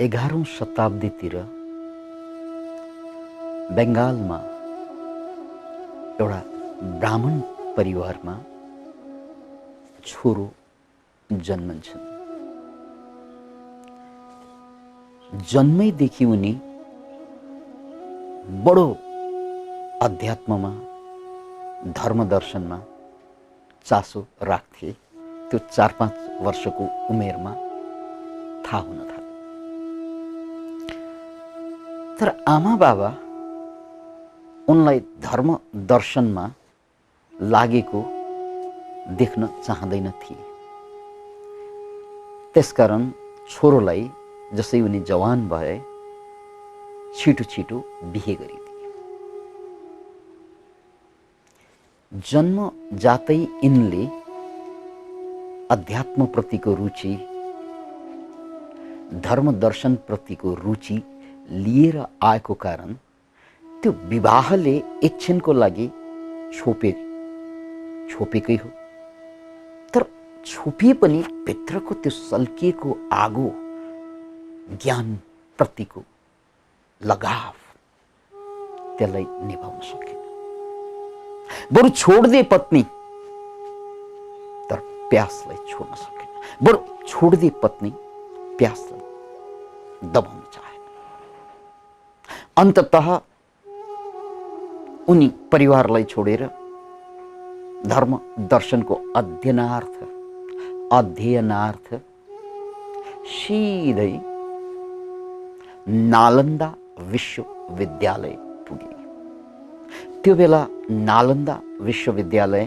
11औं शताब्दीतिर बङ्गालमा एउटा ब्राह्मण परिवारमा छोरो जन्मन्छन्। जन्मैदेखि उनी बडो अध्यात्ममा धर्म दर्शनमा चासो राख्थे। त्यो 4-5 वर्षको उमेरमा थाहा हुन थाल्यो। तर आमा बाबा उनलाई धर्म दर्शनमा लागेको देख्न चाहँदैन थिए। त्यसकारण छोरोलाई जसै उनी जवान भए छिटो छिटो बिहे गरिदिए। जन्म जातै यिनले अध्यात्मप्रतिको रुचि, धर्म दर्शन प्रतिको रुचि लिएर आएको कारण त्यो विवाहले एकछिनको लागि छोपेकै हो। तर छोपिए पनि भित्रको त्यो सल्किएको आगो, ज्ञान प्रतिको लगाव, त्यसलाई निभाउन सकेन। बरु छोड्दे पत्नी तर प्यासलाई छोड्न सकेन। बरु छोड्दे पत्नी प्यासलाई दबाउन चाहेन। अन्ततः उनी परिवारलाई छोडेर धर्म दर्शनको अध्ययनार्थ सिधै नालन्दा विश्वविद्यालय पुगे। त्यो बेला नालन्दा विश्वविद्यालय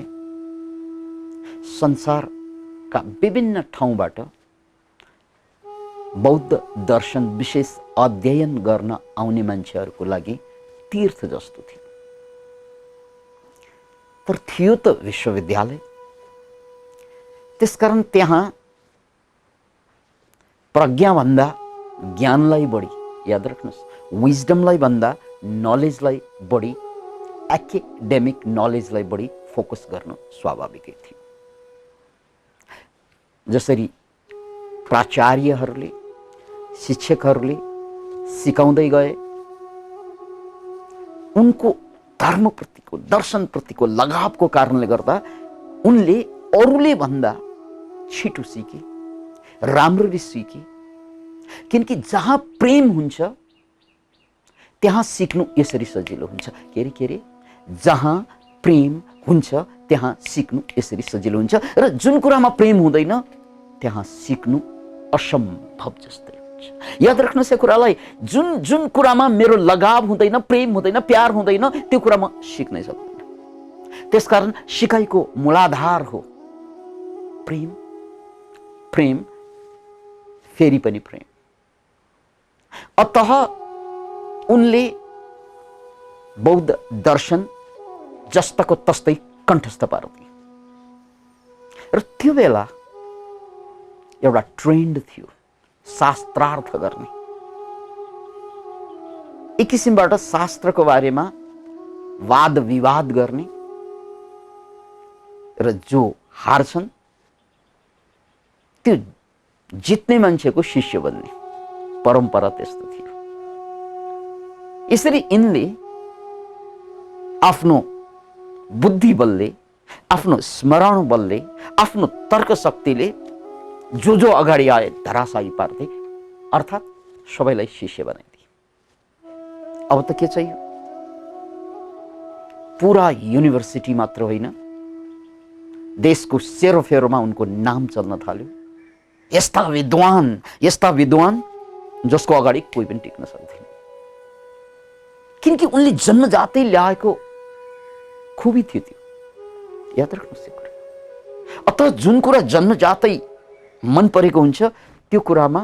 संसारका विभिन्न ठाउँबाट बौद्ध दर्शन विशेष अध्ययन गर्न आउने मान्छेहरूको लागि तीर्थ जस्तो थियो। तर थियो त विश्वविद्यालय, त्यसकारण त्यहाँ प्रज्ञाभन्दा ज्ञानलाई बढी, याद राख्नुहोस्, विजडमलाई भन्दा नलेजलाई बढी, एकाडेमिक नलेजलाई बढी फोकस गर्न स्वाभाविकै थियो। जसरी प्राचार्यहरूले, शिक्षकहरूले सिकाउँदै गए, उनको धर्मप्रतिको, दर्शनप्रतिको लगावको कारणले गर्दा उनले अरूले भन्दा छिटो सिके, राम्ररी सिके। किनकि जहाँ प्रेम हुन्छ त्यहाँ सिक्नु यसरी सजिलो हुन्छ। के अरे जहाँ प्रेम हुन्छ त्यहाँ सिक्नु यसरी सजिलो हुन्छ, र जुन कुरामा प्रेम हुँदैन त्यहाँ सिक्नु असम्भव जस्तै हुन्छ। याद राख्नुहोस् यो कुरालाई, जुन कुरामा मेरो लगाव हुँदैन, प्रेम हुँदैन, प्यार हुँदैन, त्यो कुरा म सिक्नै सक्दैन। त्यसकारण सिकाइको मूलाधार हो प्रेम, प्रेम फेरि पनि प्रेम। अतः उनले बौद्ध दर्शन जस्ताको तस्तै कण्ठस्थ पार्थे। र त्यो बेला एउटा ट्रेन्ड थियो शास्त्रार्थ गर्ने। एक किसिमबाट शास्त्रको बारेमा वाद विवाद गर्ने, र जो हार्छन् त्यो जित्ने मान्छेको शिष्य बन्ने परम्परा त्यस्तो थियो। यसरी यिनले आफ्नो बुद्धि बलले, आफ्नो स्मरण बलले, आफ्नो तर्क शक्तिले जो अगाडि आए धराशायी पार्थे, अर्थात् सबैलाई शिष्य बनाइदिए। अब त के चाहियो? पुरा युनिभर्सिटी मात्र होइन, देशको सेरोफेरोमा उनको नाम चल्न थाल्यो। यस्ता विद्वान जसको अगाडि कोही पनि टिक्न सक्दैन। किनकि उनले जन्मजातै ल्याएको खुबी थियो त्यो। याद राख्नुहोस् यो कुरा। अतः जुन कुरा जन्मजातै मन परेको हुन्छ त्यो कुरामा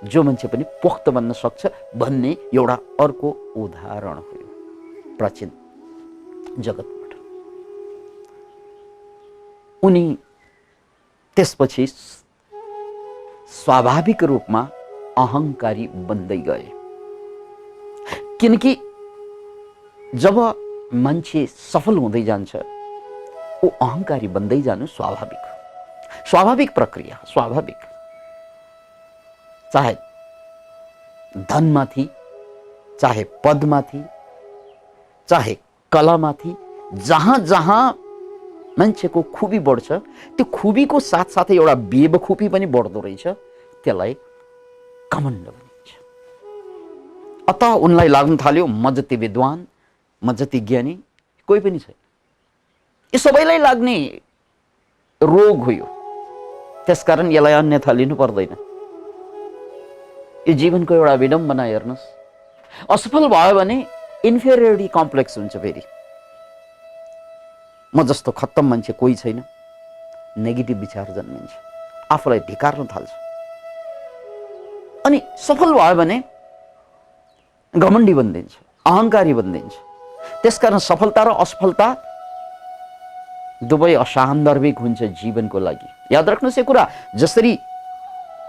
जो मान्छे पनि पोख्त बन्न सक्छ भन्ने एउटा अर्को उदाहरण हो प्राचीन जगतबाट। उनी त्यसपछि स्वाभाविक रूपमा अहंकारी बन्दै गए। किनकि जब मान्छे सफल हुँदै जान्छ वो अहंकारी बन्दै जानु स्वाभाविक प्रक्रिया, स्वाभाविक। चाहे धनमाथि, चाहे पदमाथि, चाहे कलामाथि, जहाँ जहाँ मान्छेको खुबी बढ्छ त्यो खुबीको साथसाथै एउटा बेवखुफी पनि बढ्दो रहेछ, त्यसलाई घमण्ड भनिन्छ। अत उनलाई लाग्न थाल्यो म जति विद्वान, म जति ज्ञानी कोही पनि छैन। यो सबैलाई लाग्ने रोग हो यो, त्यसकारण यसलाई अन्यथा लिनु पर्दैन। यो जीवनको एउटा विडम्बना हेर्नुहोस्, असफल भयो भने इन्फेरियोरिटी कम्प्लेक्स हुन्छ। फेरि म जस्तो खत्तम मान्छे कोही छैन, नेगेटिभ विचार जन्मिन्छ, आफूलाई ढिकार्न थाल्छ। अनि सफल भयो भने घमण्डी बनिदिन्छ, अहङ्कारी बनिदिन्छ। त्यसकारण सफलता र असफलता दुवै असान्दर्भिक हुन्छ जीवनको लागि। याद राख्नुहोस् यो कुरा, जसरी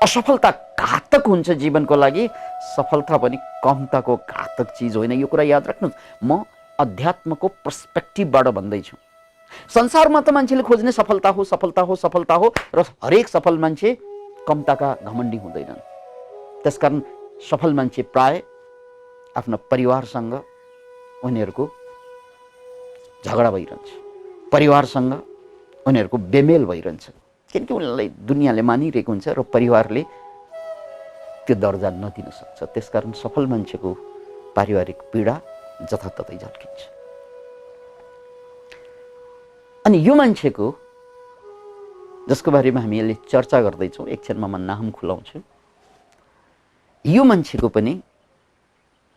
असफलता घातक हुन्छ जीवनको लागि, सफलता पनि कमताको घातक चिज होइन। यो कुरा याद राख्नुहोस्। म अध्यात्मको पर्सपेक्टिभबाट भन्दैछु। संसारमा त मान्छेले खोज्ने सफलता हो, सफलता हो, सफलता हो, र हरेक सफल मान्छे कमताका घमण्डी हुँदैनन्। त्यसकारण सफल मान्छे प्राय आफ्ना परिवारसँग उनीहरूको झगडा भइरहन्छ, परिवारसँग उनीहरूको बेमेल भइरहन्छ, किनकि उनीहरूलाई दुनियाँले मानिरहेको हुन्छ र परिवारले त्यो दर्जा नदिन सक्छ। त्यसकारण सफल मान्छेको पारिवारिक पीडा जताततै झल्किन्छ। अनि यो मान्छेको जसको बारेमा हामी अहिले चर्चा गर्दैछौँ, एकछिनमा म नाम खुलाउँछु, यो मान्छेको पनि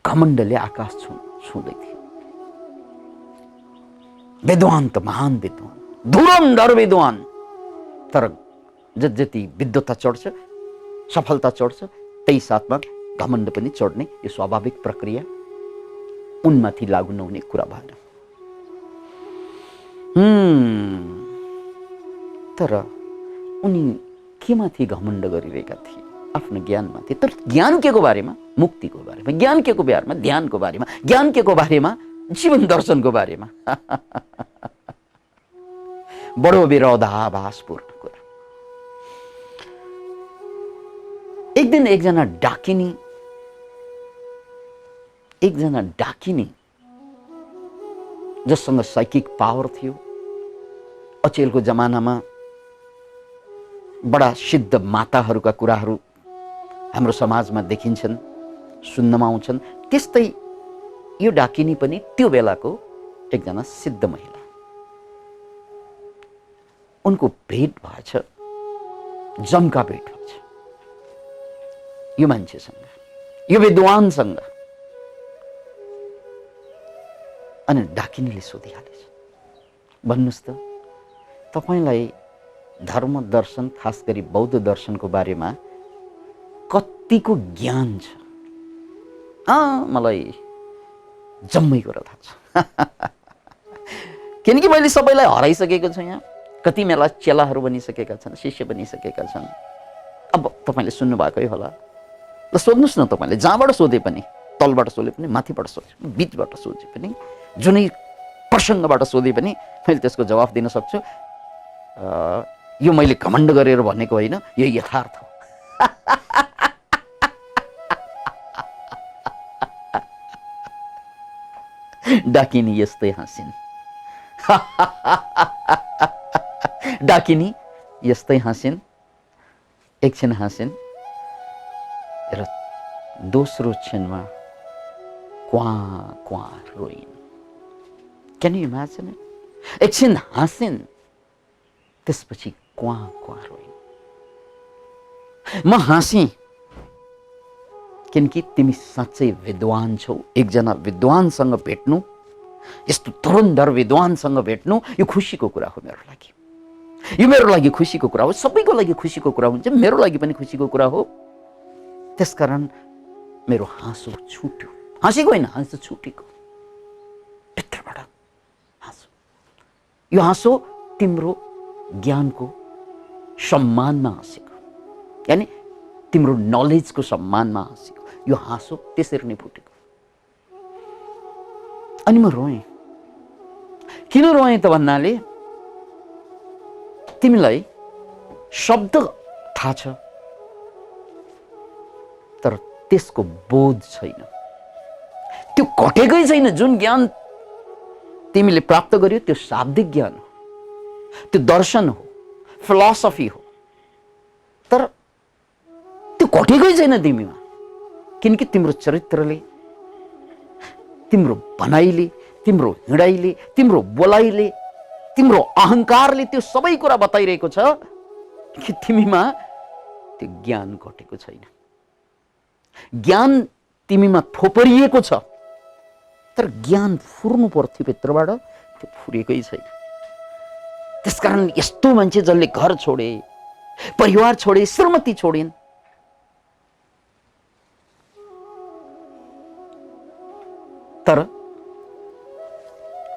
घमण्डले आकाश छुँदै थियो। विद्वान त महान विद्वान, धुरन्धर विद्वान, तर जति विद्वता चढ्छ, सफलता चढ्छ, त्यही साथमा घमण्ड पनि चढ्ने यो स्वाभाविक प्रक्रिया उनमाथि लागू नहुने कुरा भएन। तर उनी केमाथि घमण्ड गरिरहेका थिए? आफ्नो ज्ञानमाथि। तर ज्ञान के को बारेमा? मुक्तिको बारेमा। ज्ञान के को बारेमा? ध्यानको बारेमा। ज्ञान के को बारेमा? जीवन दर्शनको बारेमा। बडो विरोधाभासपूर्ण कुरा। एक दिन एकजना डाकिनी जससँग साइकिक पावर थियो, अचेलको जमानामा बडा सिद्ध माताहरूका कुराहरू हाम्रो समाजमा देखिन्छन्, सुन्नमा आउँछन्। त्यस्तै यो डाकिनी पनि त्यो बेलाको एकजना सिद्ध महिला। उनको भेट भएछ, जमका भेट भएछ यो मान्छेसँग, यो विद्वानसँग। अनि डाकिनीले सोधिहालेछ, भन्नुहोस् त तपाईलाई धर्म दर्शन, खास गरी बौद्ध दर्शनको बारेमा कतिको ज्ञान छ? मलाई जम्मै कुरा थाहा छ। किनकि मैले सबैलाई हराइसकेको छु। यहाँ कति मेला चेलाहरू बनिसकेका छन्, शिष्य बनिसकेका छन्। अब तपाईँले सुन्नुभएकै होला। ल सोध्नुहोस् न, तपाईँले जहाँबाट सोधे पनि, तलबाट सोधे पनि, माथिबाट सोधे पनि, बिचबाट सोधे पनि, जुनै प्रसङ्गबाट सोधे पनि मैले त्यसको जवाफ दिन सक्छु। यो मैले घमण्ड गरेर भनेको होइन, यो यथार्थ हो। डाकिनी यस्तै हाँसिन्। डाकिनी यस्तै हाँसिन्, एकछिन हाँसिन् र दोस्रो क्षणमा क्वा क्वा रोइन्। Can you imagine? एकछिन हाँसिन्, त्यसपछि क्वा क्वा रोइन्। म हाँसेँ किनकि तिमी साँच्चै विद्वान छौ। एकजना विद्वानसँग भेट्नु, यस्तो धुरन्धर विद्वानसँग भेट्नु, यो खुसीको कुरा हो मेरो लागि। यो मेरो लागि खुसीको कुरा हो, सबैको लागि खुसीको कुरा हुन्छ, मेरो लागि पनि खुसीको कुरा हो। त्यसकारण मेरो हाँसो छुट्यो। हाँसेको होइन, हाँसो छुटेको, भित्रबाट हाँसो। यो हाँसो तिम्रो ज्ञानको सम्मानमा हाँसेको, यानी तिम्रो नलेजको सम्मानमा हाँसेको यो हाँसो त्यसरी नै फुटेको। अनि म रोएँ। किन रोएँ त भन्नाले तिमीलाई शब्द थाहा छ, तर त्यसको बोध छैन, त्यो घटेकै छैन। जुन ज्ञान तिमीले प्राप्त गर्यो त्यो शाब्दिक ज्ञान हो, त्यो दर्शन हो, फिलोसफी हो, तर त्यो घटेकै छैन तिमीमा। किनकि तिम्रो चरित्रले, तिम्रो भनाइले, तिम्रो हिँडाइले, तिम्रो बोलाइले, तिम्रो अहंकारले त्यो सबै कुरा बताइरहेको छ कि तिमीमा त्यो ज्ञान घटेको छैन। ज्ञान तिमीमा थोपरिएको छ, तर ज्ञान फुर्नु पर्थ्यो भित्रबाट, त्यो फुरेकै छैन। त्यसकारण यस्तो मान्छे जसले घर छोडे, परिवार छोडे, श्रीमती छोडिन्, तर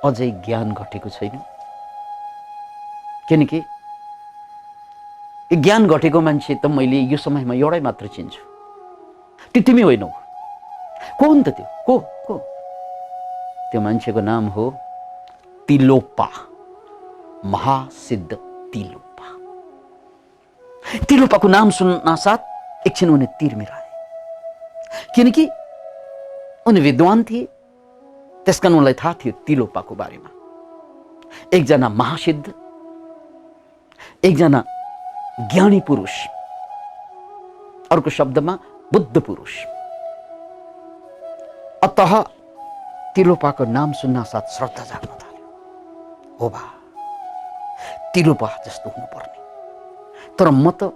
अझै ज्ञान घटेको छैन। किनकि ज्ञान घटेको मान्छे त मैले यो समयमा एउटै मात्र चिन्छु, त्यो तिमी होइनौ। को हो नि त त्यो? को? त्यो मान्छेको नाम हो तिलोपा, महासिद्ध तिलोपा। तिलोपाको नाम सुन्न साथ एकछिन उनी तिरमिराए, किनकि उनी विद्वान थिए। त्यसकारण उनलाई थाहा थियो तिलोपाको बारेमा। एकजना महासिद्ध, एकजना ज्ञानी पुरुष, अर्को शब्दमा बुद्ध पुरुष। अतः तिलोपाको नाम सुन्न साथ श्रद्धा जाग्न थाल्यो। हो बा, तिलोपा जस्तो हुनुपर्ने। तर म त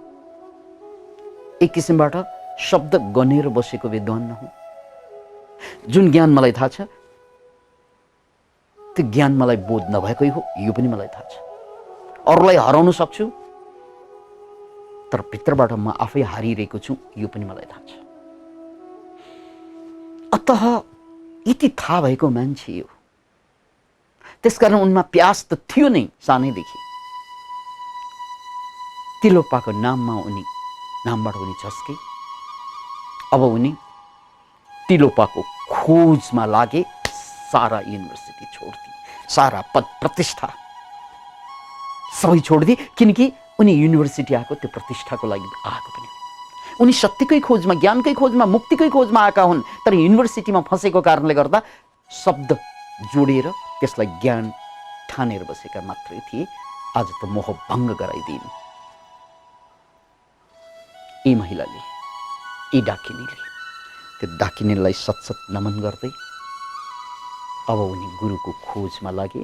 एक किसिमबाट शब्द गनेर बसेको विद्वान नहुँ। जुन ज्ञान मलाई थाहा छ त्यो ज्ञान मलाई बोध नभएकै हो, यो पनि मलाई थाहा छ। अरूलाई हराउन सक्छु, तर भित्रबाट म आफै हारिरहेको छु, यो पनि मलाई थाहा छ। अतः यति थाहा भएको मान्छे हो, त्यसकारण उनमा प्यास त थियो नै सानैदेखि। तिलोपाको नामबाट उनी झस्के। अब उनी तिलोपाको खोजमा लागे। सारा युनिभर्सिटी छोड्दिए, सारा पद प्रतिष्ठा सबै छोडिदिए, किनकि उनी युनिभर्सिटी आएको त्यो प्रतिष्ठाको लागि आएको पनि। उनी सत्यकै खोजमा, ज्ञानकै खोजमा, मुक्तिकै खोजमा आएका हुन्, तर युनिभर्सिटीमा फँसेको कारणले गर्दा शब्द जोडेर त्यसलाई ज्ञान ठानेर बसेका मात्रै थिए। आज त मोह भङ्ग गराइदिइन् यी महिलाले, यी डाकिनीले। त्यो डाकिनीलाई सतसत नमन गर्दै अब उनी गुरुको खोजमा लागे।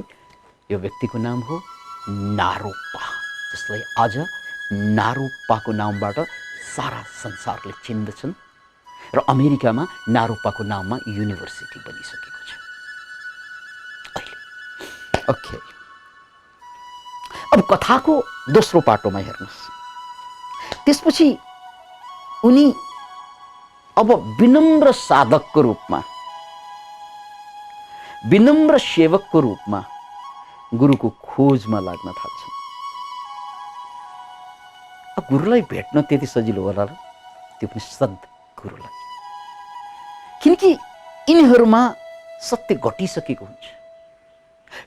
यो व्यक्तिको नाम हो नारोपा, जसलाई आज नारोपाको नामबाट सारा संसारले चिन्दछन् र अमेरिकामा नारोपाको नाममा युनिभर्सिटी बनिसकेको छ अहिले। ओके, अब कथाको दोस्रो पाटोमा हेर्नुहोस्। त्यसपछि उनी अब विनम्र साधकको रूपमा, विनम्र सेवकको रूपमा गुरुको खोजमा लाग्न थाल्छन्। अब गुरुलाई भेट्न त्यति सजिलो होला र, त्यो पनि सद्गुरुलाई, किनकि यिनीहरूमा सत्य घटिसकेको हुन्छ।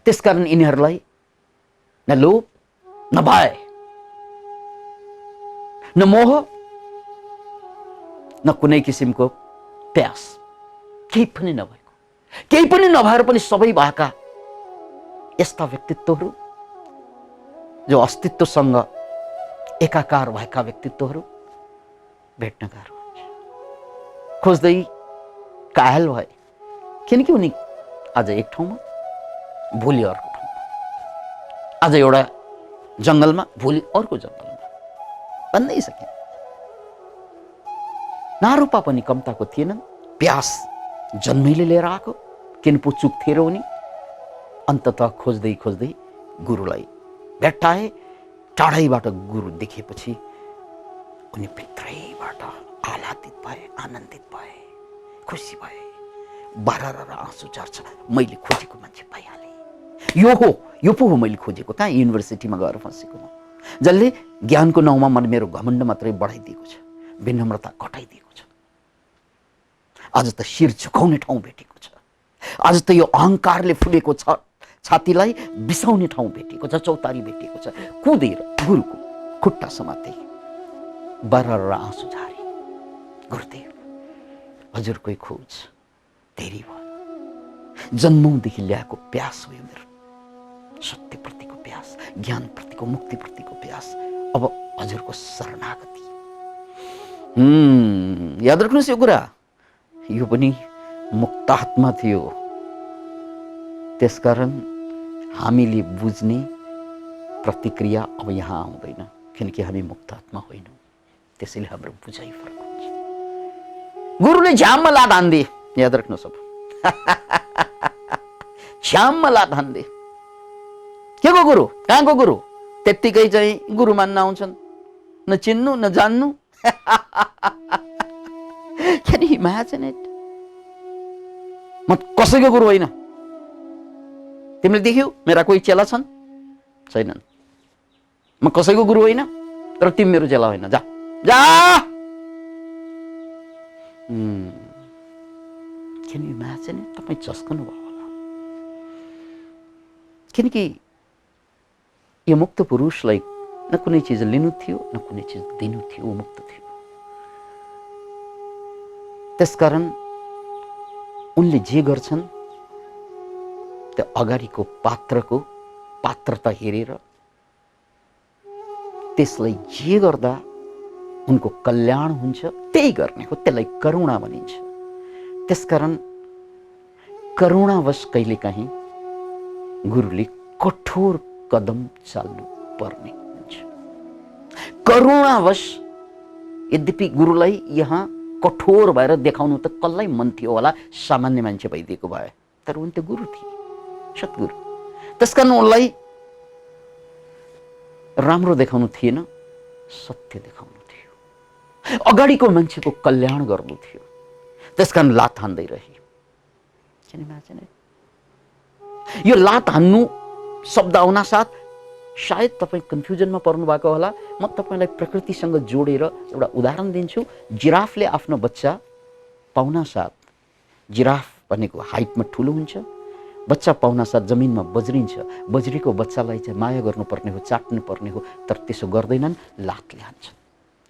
त्यसकारण यिनीहरूलाई न लोभ, न भय, न मोह, न कुनै किसिमको प्यास, केही पनि नभएको, केही पनि नभएर पनि सबै भएका यस्ता व्यक्तित्वहरू, जो अस्तित्वसँग एकाकार भएका व्यक्तित्वहरू भेट्न गाह्रो हुन्छ। खोज्दै कायल भए, किनकि उनी आज एक ठाउँमा, भोलि अर्को ठाउँमा, आज एउटा जङ्गलमा, भोलि अर्को जङ्गलमा, भन्नै सकिन्न। नारोपा पनि कम्ताको थिएनन्। प्यास जन्मैले लिएर आएको, किन पो चुक थिए र उनी। अन्ततः खोज्दै खोज्दै गुरुलाई भेट्टाए। टाढैबाट गुरु देखेपछि उनी भित्रैबाट आह्लादित भए, आनन्दित भए, खुसी भए। बाह्र आँसु झर्छ, मैले खोजेको मान्छे पाइहालेँ। यो पो हो मैले खोजेको। कहाँ युनिभर्सिटीमा गएर फँसेको म, जसले ज्ञानको नाउँमा मन मेरो घमण्ड मात्रै बढाइदिएको छ, विनम्रता घटाइदिएको छ। आज त शिर झुकाउने ठाउँ भेटेको छ। आज त यो अहंकारले फुलेको छातीलाई बिसाउने ठाउँ भेटेको छ, चौतारी भेटेको छ। कुदेर गुरुको खुट्टा समाते, बाह्र आँसु झारे, गुरुदेव हजुरकै खोज धेरै भयो। जन्मौँदेखि ल्याएको प्यास हो यो मेरो, सत्यप्रतिको प्यास, ज्ञानप्रतिको, मुक्तिप्रतिको प्यास। अब हजुरको शरणागति। याद राख्नुहोस् यो कुरा, यो पनि मुक्तात्मा थियो। त्यसकारण हामीले बुझ्ने प्रतिक्रिया अब यहाँ आउँदैन, किनकि हामी मुक्तात्मा होइनौँ। त्यसैले हाम्रो बुझाइ फरक हुन्छ। गुरुले झ्याममा लात हान्दे, याद राख्नुहोस् अब। झ्याममा लात हान्दे। के को गुरु, कहाँको गुरु? त्यत्तिकै चाहिँ गुरु मान्न आउँछन्, न चिन्नु न जान्नु। Can you imagine it? म कसैको गुरु होइन। तिमीले देख्यौ मेरा कोही चेला छन्? छैनन्। म कसैको गुरु होइन, तर तिमी मेरो चेला होइन। जा जा। Can you imagine it? तपाईँ झस्कनु भयो होला। किनकि यो मुक्त पुरुषलाई न कुनै चिज लिनु थियो, न कुनै चिज दिनु थियो, ऊ मुक्त थियो। त्यसकारण उनले जे गर्छन् त्यो अगाडिको पात्रको पात्रता हेरेर त्यसलाई जे गर्दा उनको कल्याण हुन्छ त्यही गर्ने हो। त्यसलाई करुणा भनिन्छ। त्यसकारण करुणावश कहिलेकाहीँ गुरुले कठोर कदम चाल्नु पर्ने हुन्छ। करुणावश यद्यपि गुरुलाई यहाँ कठोर भएर देखाउनु त कसलाई मन थियो होला, सामान्य मान्छे भइदिएको भए, तर उनी त गुरु थिए, सद्गुरु। त्यसकारण उनलाई राम्रो देखाउनु थिएन, सत्य देखाउनु थियो, अगाडिको मान्छेको कल्याण गर्नु थियो। त्यसकारण लात हान्दै रहे। यो लात हान्नु शब्द आउन साथ सायद तपाईँ कन्फ्युजनमा पर्नु भएको होला। म तपाईँलाई प्रकृतिसँग जोडेर एउटा उदाहरण दिन्छु। जिराफले आफ्नो बच्चा पाउन साथ, जिराफ भनेको हाइटमा ठुलो हुन्छ, बच्चा पाउन साथ जमिनमा बज्रिन्छ। बज्रीको बच्चालाई चाहिँ माया गर्नुपर्ने हो, चाट्नु पर्ने हो, तर त्यसो गर्दैनन्, लातले हान्छन्।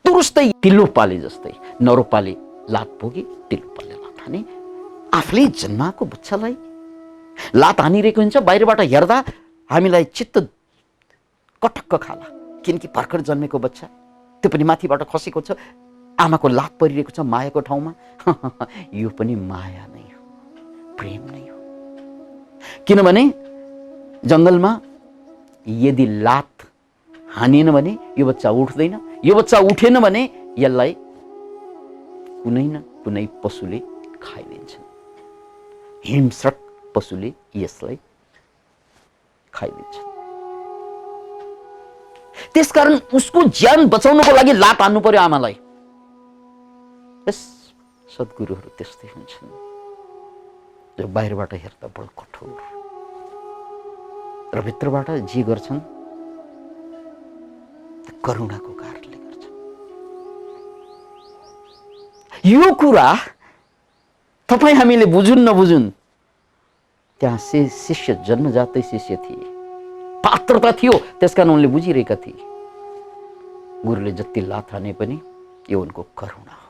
तुरुस्तै तिलोपाले जस्तै नरोपाले लात भोगे, तिलोपाले लात हाने। आफूले जन्माएको बच्चालाई लात हानिरहेको हुन्छ। बाहिरबाट हेर्दा हामीलाई चित्त कटक्क खाला, किनकि भर्खर जन्मेको बच्चा, त्यो पनि माथिबाट खसेको छ, आमाको लात परिरहेको छ मायाको ठाउँमा। यो पनि माया नै हो, प्रेम नै हो। किनभने जङ्गलमा यदि लात हानिएन भने यो बच्चा उठ्दैन, यो बच्चा उठेन भने यसलाई कुनै न कुनै पशुले खाइदिन्छ। हिंस्रक पशुले यसलाई खाइदिन्छ। त्यसकारण उसको ज्यान बचाउनको लागि लात हान्नु पर्यो आमालाई। यस सद्गुरुहरू त्यस्तै हुन्छन्, जो बाहिरबाट हेर्दा बडो कठोर र भित्रबाट जे गर्छन् करुणाको कारणले गर्छन्। यो कुरा तपाईँ हामीले बुझुन् नबुझुन्, त्यहाँ शिष्य जन्मजातै शिष्य थिए, पात्रता थियो, त्यसकारण उनले बुझिरहेका थिए। गुरुले जति लात हाने पनि यो उनको करुणा हो,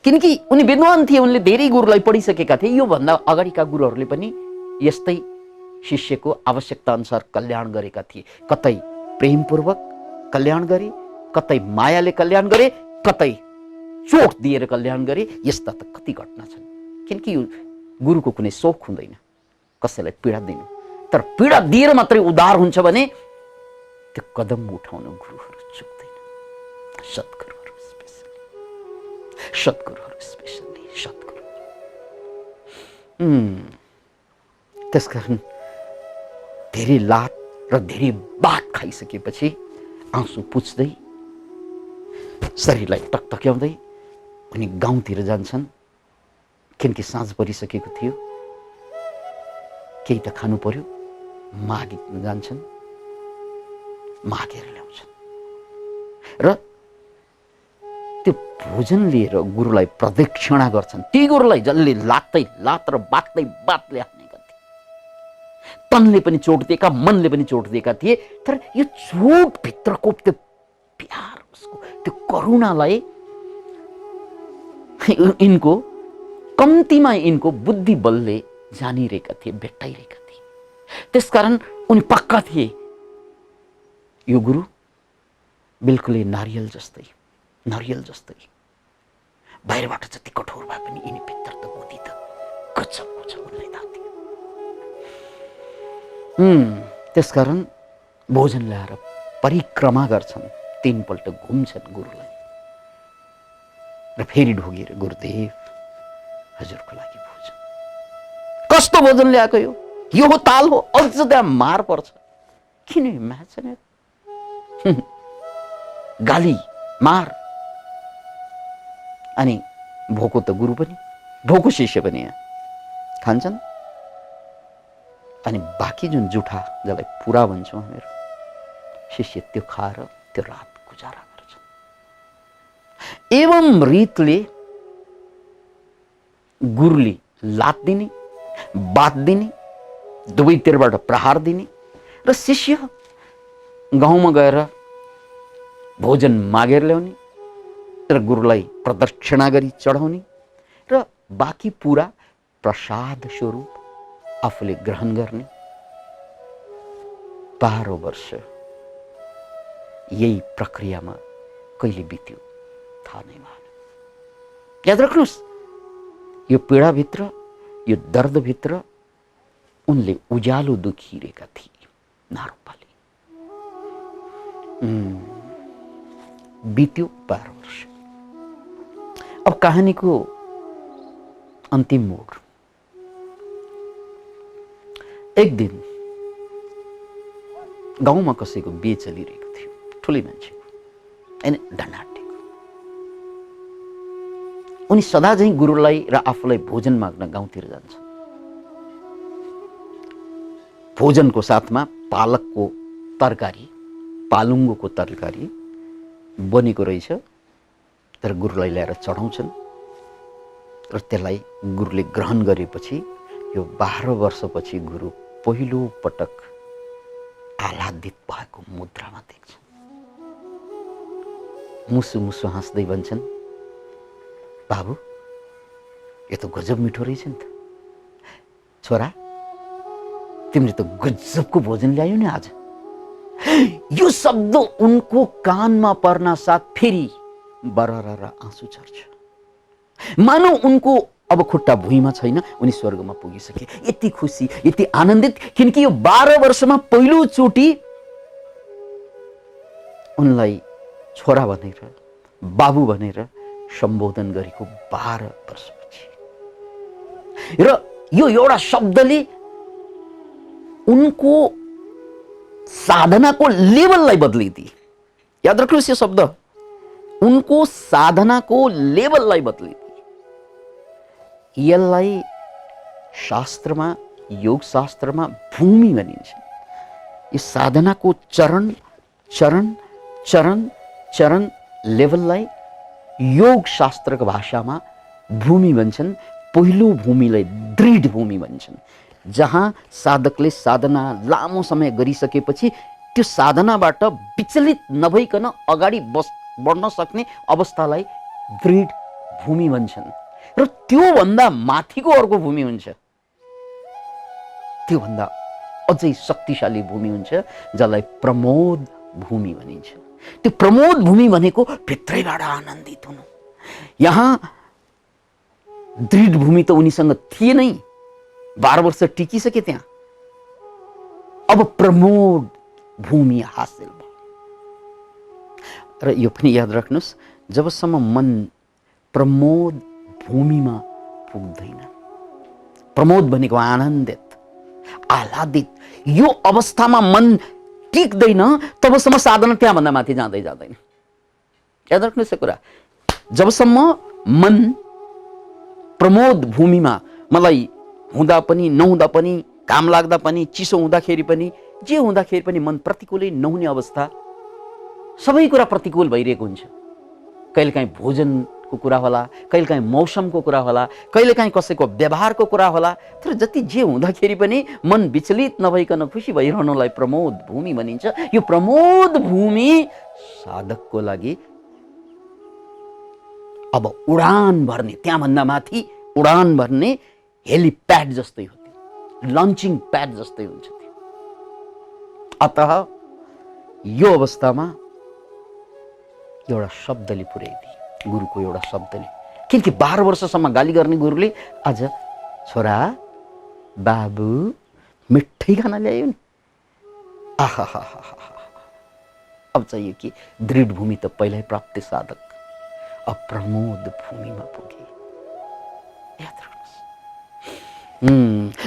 किनकि उनी विद्वान थिए, उनले धेरै गुरुलाई पढिसकेका थिए। योभन्दा अगाडिका गुरुहरूले पनि यस्तै शिष्यको आवश्यकता अनुसार कल्याण गरेका थिए। कतै प्रेमपूर्वक कल्याण गरे, कतै मायाले कल्याण गरे, कतै चोट दिएर कल्याण गरे। यस्ता त कति घटना छन्। किनकि गुरुको कुनै शोक हुँदैन कसैलाई पीडा दिनु, तर पीडा दिएर मात्रै उद्धार हुन्छ भने त्यो कदम उठाउन गुरुहरू चुक्दैन। सद्गुरुहरू स्पेशली, सद्गुरुहरू स्पेशली सद्गुरु। त्यसकारण धेरै लात र धेरै बात खाइसकेपछि आँसु पुछ्दै शरीरलाई टकटक्याउँदै उनी गाउँतिर जान्छन्, किनकि साँझ परिसकेको थियो। केही त खानु पर्यो, माग्न जान्छन्, मागेर ल्याउँछन् र त्यो भोजन लिएर गुरुलाई प्रदक्षिणा गर्छन्। ती गुरुलाई जसले लात्दै लात र बात्दै बातले हानेका थिए, तनले पनि चोट दिएका, मनले पनि चोट दिएका थिए, तर यो चोट भित्रको त्यो प्यार, उसको त्यो करुणालाई यिनको कम्तीमा यिनको बुद्धि बलले जानिरहेका थिए, भेट्टाइरहेका थिए। त्यसकारण उनी पक्का थिए यो गुरु बिल्कुलै नारियल जस्तै, नरियल जस्तै, बाहिरबाट जति कठोर भए पनि यिनी भित्र त बुद्धि त गजबको छ, उनलाई थाहा थियो। त्यसकारण भोजन ल्याएर परिक्रमा गर्छन्, 3 पल्ट घुम्छन् गुरुलाई र फेरि ढोगेर गुरुदेव हजुरको लागि भोजन। कस्तो भोजन ल्याएको यो हो ताल हो, अझ त्यहाँ मार पर्छ। किन इमेजिन, गाली मार, अनि भोको त गुरु पनि, भोको शिष्य पनि यहाँ खान्छन्। अनि बाँकी जुन जुठा जसलाई पुरा भन्छौँ हामीहरू, शिष्य त्यो खाएर त्यो रात गुजारा गर्छन्। एवं रीतले गुरुले लात दिने, बात दिने, दुवैतिरबाट प्रहार दिने र शिष्य गाउँमा गएर भोजन मागेर ल्याउने र गुरुलाई प्रदक्षिणा गरी चढाउने र बाँकी पुरा प्रसाद स्वरूप आफूले ग्रहण गर्ने। 12 वर्ष यही प्रक्रियामा कहिले बित्यो थाहा नै भएन। याद राख्नुहोस्, यो पीडाभित्र, यो दर्दभित्र उनले उज्यालो दुखिरहेका थिए। नारूपाले बित्यो 12 वर्ष। अब कहानीको अन्तिम मोड। एक दिन गाउँमा कसैको बिहे चलिरहेको थियो, ठुलै मान्छेको, होइन ढनाटेको। उनी सदा झैँ गुरुलाई र आफूलाई भोजन माग्न गाउँतिर जान्छ। भोजनको साथमा पालकको तरकारी, पालुङ्गोको तरकारी बनेको रहेछ, तर गुरुलाई ल्याएर चढाउँछन् र त्यसलाई गुरुले ग्रहण गरेपछि यो 12 वर्षपछि गुरु पहिलो पटक आह्लादित भएको मुद्रामा देख्छन्। मुसु मुसु हाँस्दै भन्छन्, बाबु यो त गजब मिठो रहेछ नि त, छोरा तिमीले त गजबको भोजन ल्यायो नि आज। यो शब्द उनको कानमा पर्न साथ फेरि बरर आँसु झर्छ। मानौ उनको अब खुट्टा भुइँमा छैन, उनी स्वर्गमा पुगिसके। यति खुसी, यति आनन्दित, किनकि यो 12 वर्षमा पहिलो चोटि उनलाई छोरा भनेर, बाबु भनेर सम्बोधन गरेको 12 वर्षपछि। र यो एउटा शब्दले उनको साधनाको लेभललाई बदलिदिए। याद राख्नुहोस् यो शब्द, उनको साधनाको लेभललाई बदलिदिए। यसलाई शास्त्रमा, योग शास्त्रमा भूमि भनिन्छ। यो साधनाको चरण चरण चरण चरण लेभललाई योग शास्त्रको भाषामा भूमि भन्छन्। पहिलो भूमिलाई दृढ भूमि भन्छन्, जहाँ साधकले साधना लामो समय गरिसकेपछि त्यो साधनाबाट विचलित नभइकन अगाडि बढ्न सक्ने अवस्थालाई दृढ भूमि भन्छन्। र त्योभन्दा माथिको अर्को भूमि हुन्छ, त्योभन्दा अझै शक्तिशाली भूमि हुन्छ, जसलाई प्रमोद भूमि भनिन्छ। त्यो प्रमोद भूमि भनेको भित्रैबाट आनन्दित हुनु। यहाँ दृढ भूमि त उनीसँग थिए नै, 12 वर्ष टिकिसके त्यहाँ। अब प्रमोद भूमि हासिल भयो। र यो पनि याद राख्नुहोस्, जबसम्म मन प्रमोद भूमिमा पुग्दैन, प्रमोद भनेको आनन्दित, आह्लादित, यो अवस्थामा मन टिक्दैन, तबसम्म साधना त्यहाँभन्दा माथि जाँदै जाँदैन। याद राख्नुहोस् यो कुरा, जबसम्म मन प्रमोद भूमिमा, मलाई हुँदा पनि नहुँदा पनि, काम लाग्दा पनि, चिसो हुँदाखेरि पनि, जे हुँदाखेरि पनि मन प्रतिकूलै नहुने अवस्था, सबै कुरा प्रतिकूल भइरहेको हुन्छ। कहिलेकाहीँ भोजनको कुरा होला, कहिलेकाहीँ मौसमको कुरा होला, कहिलेकाहीँ कसैको व्यवहारको कुरा होला, तर जति जे हुँदाखेरि पनि मन विचलित नभइकन खुसी भइरहनुलाई प्रमोद भूमि भनिन्छ। यो प्रमोद भूमि साधकको लागि अब उडान भर्ने, त्यहाँभन्दा माथि उडान भर्ने हेलिप्याड जस्तै हो त्यो, लन्चिङ प्याड जस्तै हुन्छ त्यो। अतः यो अवस्थामा एउटा शब्दले पुर्याइदिए, गुरुको एउटा शब्दले। किनकि 12 वर्षसम्म गाली गर्ने गुरुले आज छोरा बाबु मिठै खाना ल्यायो नि। आहा, अब चाहियो कि दृढ भूमि त पहिल्यै प्राप्त साधक, अब प्रमोद भूमिमा पुगे। याद राख्नुहोस्,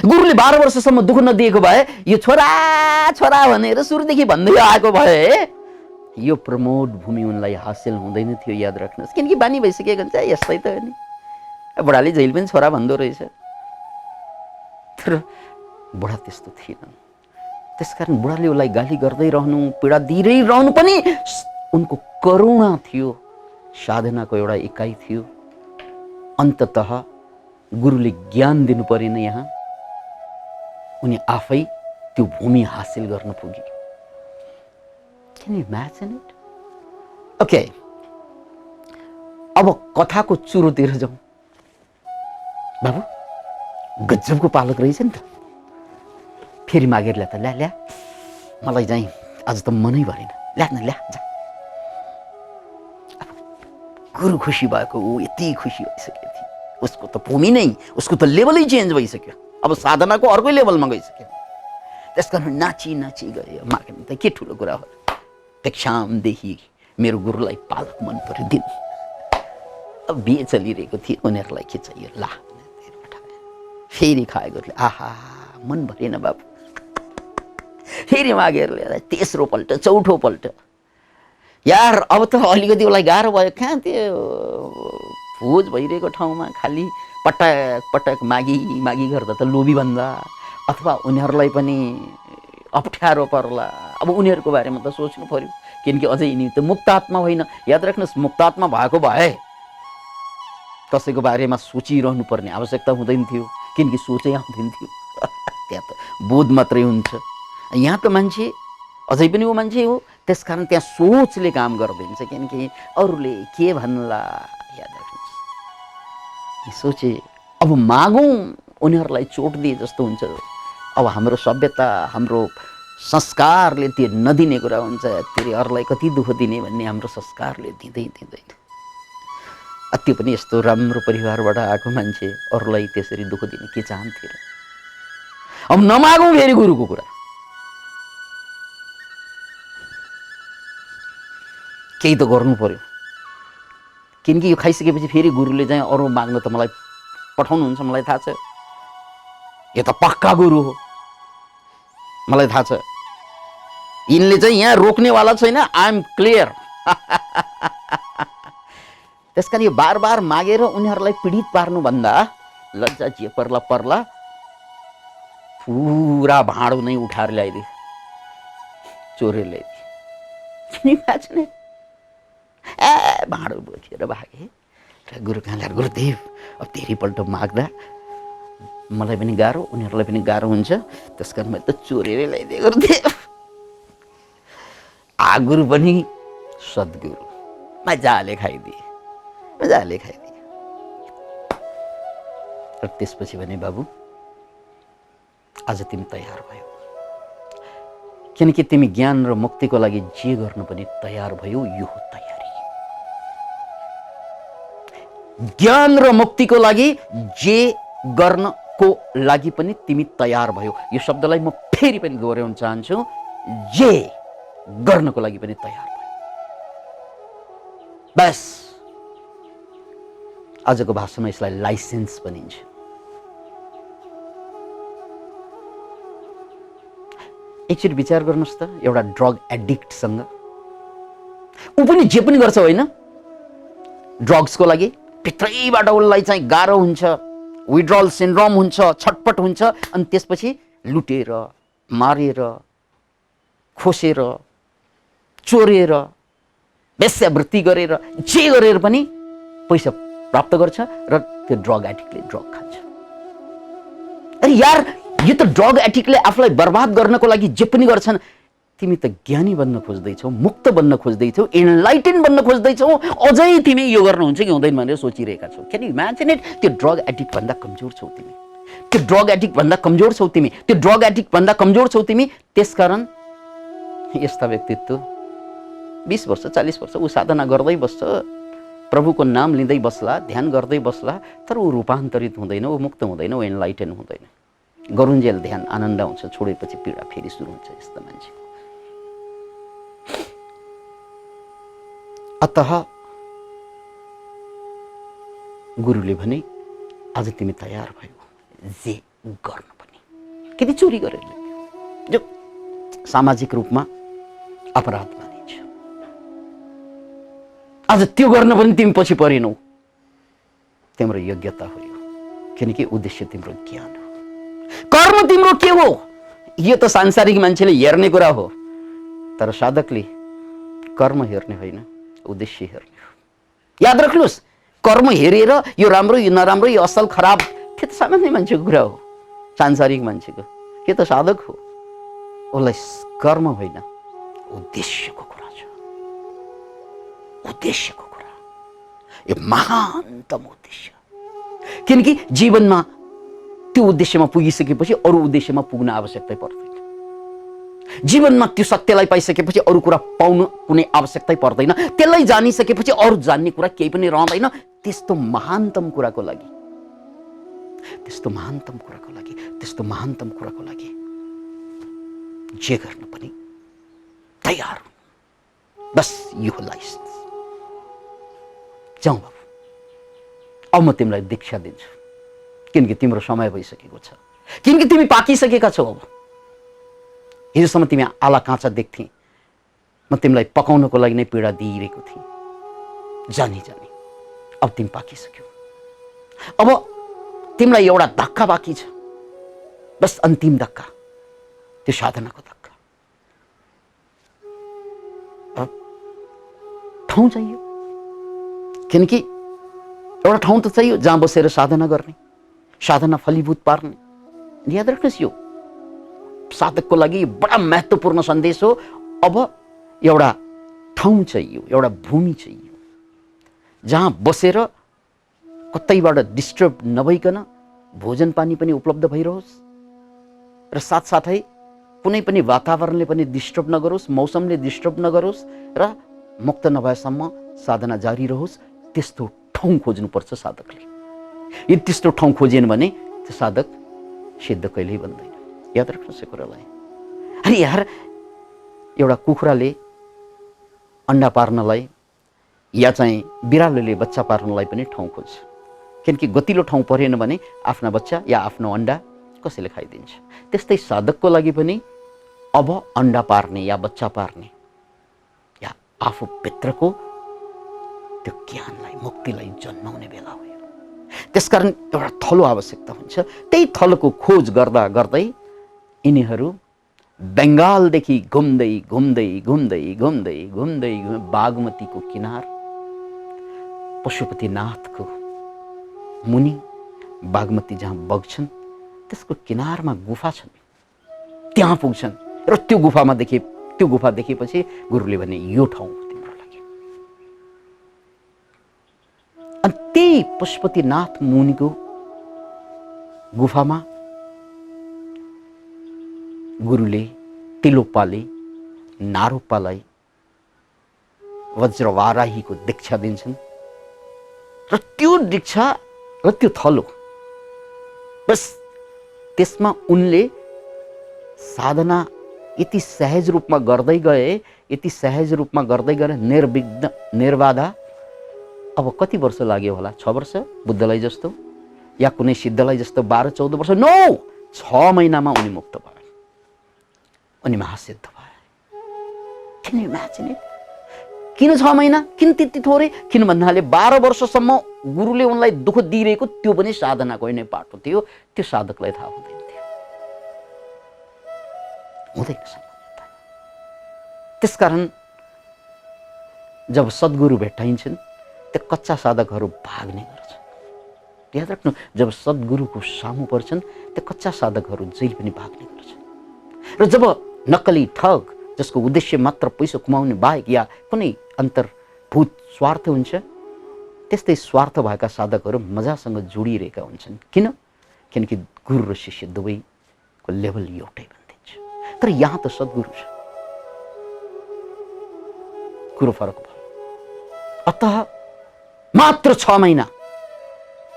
गुरुले 12 वर्षसम्म दुःख नदिएको भए, यो छोरा छोरा भनेर सुरुदेखि भन्दै आएको भए, यो प्रमोद भूमि उनलाई हासिल हुँदैन थियो। याद राख्नुहोस्, किनकि बानी भइसकेको हुन्छ, यस्तै त हो नि, बुढाले जहिले पनि छोरा भन्दो रहेछ। तर बुढा त्यस्तो थिएन। त्यसकारण बुढाले उसलाई गाली गर्दै रहनु, पीडा दिइरै रहनु पनि उनको करुणा थियो, साधनाको एउटा इकाइ थियो। अन्ततः गुरुले ज्ञान दिनु परेन यहाँ, उनी आफै त्यो भूमि हासिल गर्न पुगे। Can you imagine it? Okay, अब कथाको चुरोतिर जाउँ। बाबु गजबको पालक रहेछ नि त, फेरि मागेर ल्या त, ल्या मलाई चाहिँ आज त मनै भरेन, ल्या न ल्या जा। गुरु खुसी भएको, ऊ यति खुसी भइसक्यो थियो, उसको त भूमि नै, उसको त लेभलै चेन्ज भइसक्यो, अब साधनाको अर्कै लेभलमा गइसक्यो। त्यसकारण नाची नाची गयो माग्ने, त के ठुलो कुरा हो। त्यक्षामदेखि मेरो गुरुलाई पालक मन पर्यो दिन। अब बिहे चलिरहेको थियो, उनीहरूलाई के चाहियो, ला फेरि खाए गुरुले, आहा मन भरेन बाबु, फेरि मागेर ल्याएर तेस्रो पल्ट चौथो पल्ट। यार अब त अलिकति उसलाई गाह्रो भयो, कहाँ त्यो भोज भइरहेको ठाउँमा खालि पटक पटक मागी मागी गर्दा त लोभी भन्दा, अथवा उनीहरूलाई पनि अप्ठ्यारो पर्ला। अब उनीहरूको बारेमा त सोच्नु पर्यो, किनकि अझै यिनी त मुक्तात्मा होइन। याद राख्नुहोस्, मुक्तात्मा भएको भए कसैको बारेमा सोचिरहनु पर्ने आवश्यकता हुँदैन थियो, किनकि सोचै आउँदैन थियो। त्यहाँ त बोध मात्रै हुन्छ। यहाँ त मान्छे अझै पनि ऊ मान्छे हो, त्यसकारण त्यहाँ सोचले काम गर्दैछ, किनकि अरूले के भन्ला। याद राख्नुहोस्, सोचे अब मागौँ, उनीहरूलाई चोट दिए जस्तो हुन्छ। अब हाम्रो सभ्यता, हाम्रो संस्कारले त्यो नदिने कुरा हुन्छ, त्यसले अरूलाई कति दुःख दिने भन्ने हाम्रो संस्कारले दिँदैन। त्यो पनि यस्तो राम्रो परिवारबाट आएको मान्छे अरूलाई त्यसरी दुःख दिने के चाहन्थे र। अब नमागौँ फेरि गुरुको कुरा, केही त गर्नु पर्यो, किनकि यो खाइसकेपछि फेरि गुरुले चाहिँ अरू माग्न त मलाई पठाउनुहुन्छ, मलाई थाहा छ। यो त पक्का गुरु हो, मलाई थाहा छ। यिनले चाहिँ यहाँ रोक्नेवाला छैन, आई एम क्लियर। त्यसकारण यो बार बार मागेर उनीहरूलाई पीडित पार्नुभन्दा लज्जा जे पर्ला पर्ला पुरा भाँडो नै उठाएर ल्याइदिए, चोरेर ल्याइदिए। भाँडो बोकेर भागे र गुरु कहाँ ल्याएर, गुरुदेव अब धेरैपल्ट माग्दा मलाई पनि गाह्रो, उनीहरूलाई पनि गाह्रो हुन्छ, त्यसकारण मैले त चोरेरै ल्याइदिए गुरुदेव। गुरु पनि सद्गुरु, मजाले खाइदिए। र त्यसपछि भने बाबु आज तिमी तयार भयो, किनकि तिमी ज्ञान र मुक्तिको लागि जे गर्न पनि तयार भयो। यो हो तयारी। ज्ञान र मुक्तिको लागि जे गर्नको लागि पनि तिमी तयार भयो। यो शब्दलाई म फेरि पनि दोहोऱ्याउन चाहन्छु, जे गर्नको लागि पनि तयार भयो। बस आजको भाषामा यसलाई लाइसेन्स भनिन्छ। एकचोटि विचार गर्नुहोस् त, एउटा ड्रग एडिक्टसँग ऊ पनि जे पनि गर्छ होइन, ड्रग्सको लागि भित्रैबाट उसलाई चाहिँ गाह्रो हुन्छ, विड्रल सिन्ड्रोम हुन्छ, छटपट हुन्छ, अनि त्यसपछि लुटेर, मारेर, खोसेर, चोरेर, वेश्यावृत्ति गरेर, जे गरेर पनि पैसा प्राप्त गर्छ र त्यो ड्रग एडिक्टले ड्रग खान्छ। अरे यार, यो त ड्रग एडिक्टले आफूलाई बर्बाद गर्नको लागि जे पनि गर्छन्, तिमी त ज्ञानी बन्न खोज्दैछौ, मुक्त बन्न खोज्दैछौ, एनलाइटेन बन्न खोज्दैछौ, अझै तिमी यो गर्नुहुन्छ कि हुँदैन भनेर सोचिरहेका छौ। Can you imagine it? त्यो ड्रग एडिक्ट भन्दा कमजोर छौ तिमी, त्यो ड्रग एडिक्ट भन्दा कमजोर छौ तिमी, त्यो ड्रग एडिक्ट भन्दा कमजोर छौ तिमी। त्यसकारण यस्ता व्यक्तित्व 20 वर्ष 40 वर्ष ऊ साधना गर्दै बस्छ, प्रभुको नाम लिँदै बस्ला, ध्यान गर्दै बस्ला, तर ऊ रूपान्तरित हुँदैन, ऊ मुक्त हुँदैन, ऊ एनलाइटेन हुँदैन। गरुन्जेल ध्यान आनन्द आउँछ, छोडेपछि पीडा फेरि सुरु हुन्छ यस्ता मान्छेको। अतः गुरुले भने आज तिमी तयार भयो जे गर्न पनि। किन चोरी गरेर ल्यायो, जो सामाजिक रूपमा अपराध मानिन्छ, आज त्यो गर्न पनि तिमी पछि परेनौ। तिम्रो योग्यता हो यो, किनकि उद्देश्य तिम्रो ज्ञान हो। कर्म तिम्रो के हो यो त सांसारिक मान्छेले हेर्ने कुरा हो, तर साधकले कर्म हेर्ने होइन, उद्देश्य हेर्ने हो। याद राख्नुहोस्, कर्म हेरेर यो राम्रो यो नराम्रो यो असल खराब त्यो त सामान्य मान्छेको कुरा हो, सांसारिक मान्छेको। के त साधक हो, उसलाई कर्म होइन उद्देश्यको कुरा छ, उद्देश्यको कुरा, यो महानतम उद्देश्य। किनकि जीवनमा त्यो उद्देश्यमा पुगिसकेपछि अरू उद्देश्यमा पुग्न आवश्यकता पर्दैन। जीवनमा त्यो सत्यलाई पाइसकेपछि अरू कुरा पाउनु कुनै आवश्यकता पर्दैन। त्यसलाई जानिसकेपछि अरू जान्ने कुरा केही पनि रहँदैन। त्यस्तो महानतम कुराको लागि, त्यस्तो महानतम कुराको लागि, त्यस्तो महानतम कुराको लागि जे गर्न पनि तयार हुनु। बस यो हो लाइसेन्स। जाउँ बाबु, अब म तिमीलाई दीक्षा दिन्छु, किनकि तिम्रो समय भइसकेको छ, किनकि तिमी पाकिसकेका छौ। अब हिजोसम्म तिमी आला काँचा देख्थे, म तिमीलाई पकाउनको लागि नै पीडा दिइरहेको थिएँ, जानी जानी। अब तिमी पाकिसक्यौ। अब तिमीलाई एउटा धक्का बाँकी छ, बस अन्तिम धक्का, त्यो साधनाको धक्का। अब ठाउँ चाहियो, किनकि एउटा ठाउँ त चाहियो जहाँ बसेर साधना गर्ने, साधना फलीभूत पार्ने। याद राख्नुहोस्, यो साधकको लागि बडा महत्त्वपूर्ण सन्देश हो। अब एउटा ठाउँ चाहियो, एउटा भूमि चाहियो जहाँ बसेर कतैबाट डिस्टर्ब नभइकन भोजन पानी पनि उपलब्ध भइरहोस् र साथसाथै कुनै पनि वातावरणले पनि डिस्टर्ब नगरोस्, मौसमले डिस्टर्ब नगरोस् र मुक्त नभएसम्म साधना जारी रहोस्। त्यस्तो ठाउँ खोज्नुपर्छ साधकले। यदि त्यस्तो ठाउँ खोजेन भने त्यो साधक सिद्ध कहिल्यै बन्दैन। याद राख्नुहोस् यो कुरालाई। अरे यार, एउटा कुखुराले अन्डा पार्नलाई या चाहिँ बिरालोले बच्चा पार्नलाई पनि ठाउँ खोज्छ, किनकि गतिलो ठाउँ परेन भने आफ्ना बच्चा या आफ्नो अन्डा कसैले खाइदिन्छ। त्यस्तै साधकको लागि पनि अब अन्डा पार्ने या बच्चा पार्ने या आफू भित्रको त्यो ज्ञानलाई, मुक्तिलाई जन्माउने बेला हो। त्यसकारण एउटा थलो आवश्यकता हुन्छ। त्यही थलोको खोज गर्दा गर्दै यिनीहरू बङ्गालदेखि घुम्दै घुम्दै घुम्दै घुम्दै घुम्दै बागमतीको किनार, पशुपतिनाथको मुनि बागमती जहाँ बग्छन् त्यसको किनारमा गुफा छन्, त्यहाँ पुग्छन् र त्यो गुफा देखेपछि गुरुले भने यो ठाउँ तिम्रो लागि। अनि त्यही पशुपतिनाथ मुनिको गुफामा गुरुले तिलोप्पाले नारोप्पालाई वज्रवाराहीको दीक्षा दिन्छन् र त्यो दीक्षा र त्यो थलो, बस त्यसमा उनले साधना यति सहज रूपमा गर्दै गए, यति सहज रूपमा गर्दै गए, निर्विघ्न निर्बाधा। अब कति वर्ष लाग्यो होला? 6 वर्ष बुद्धलाई जस्तो या कुनै सिद्धलाई जस्तो 12-14 वर्ष? नो, 6 महिनामा उनी मुक्त भए, उनी महासिद्ध भए। किन इमेजिन इट? किन 6 महिना? किन त्यति थोरै? किन भन्नाले 12 वर्षसम्म गुरुले उनलाई दुःख दिइरहेको त्यो पनि साधनाको नै पाटो थियो। त्यो साधकलाई थाहा हुँदैन थियो, हुँदैन सामान्यतया। त्यसकारण जब सद्गुरु भेट्टाइन्छन् त्यो कच्चा साधकहरू भाग्ने गर्छन्। याद राख्नु, जब सद्गुरुको सामु पर्छन् त्यो कच्चा साधकहरू जहिले पनि भाग्ने गर्छन्। र जब नक्कली ठग जसको उद्देश्य मात्र पैसा कमाउने बाहेक या कुनै अन्तर्भूत स्वार्थ हुन्छ, त्यस्तै स्वार्थ भएका साधकहरू मजासँग जोडिरहेका हुन्छन्। किन? किनकि गुरु र शिष्य दुवैको लेभल एउटै भनिदिन्छ। तर यहाँ त सद्गुरु छ, कुरो फरक भयो। अतः मात्र 6 महिना,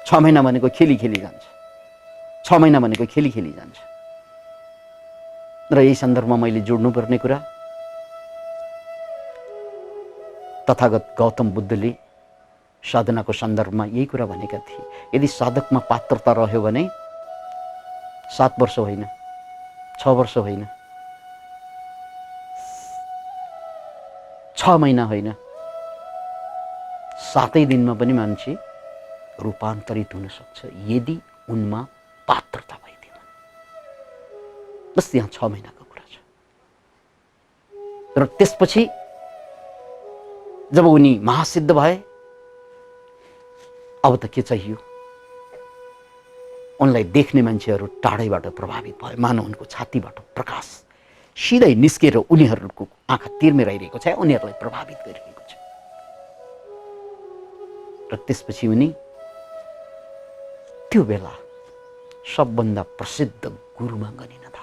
6 महिना भनेको खेली खेली जान्छ, 6 महिना भनेको खेली खेली जान्छ। र यही सन्दर्भमा मैले जोड्नुपर्ने कुरा, तथागत गौतम बुद्धले साधनाको सन्दर्भमा यही कुरा भनेका थिए। यदि साधकमा पात्रता रह्यो भने 7 वर्ष होइन, 6 वर्ष होइन, 6 महिना होइन, 7 दिनमा पनि मान्छे रूपान्तरित हुन सक्छ यदि उनमा पात्रता भइदियो। बस यहाँ 6 महिनाको कुरा छ। र त्यसपछि जब उनी महासिद्ध भए, अब त के चाहियो? उनलाई देख्ने मान्छेहरू टाढैबाट प्रभावित भए, मानव उनको छातीबाट प्रकाश सिधै निस्केर उनीहरूको आँखा तिर्मिराइरहेको छ, उनीहरूलाई प्रभावित गरिरहेको छ। र त्यसपछि उनी त्यो बेला सबभन्दा प्रसिद्ध गुरुमा गनिन थाले।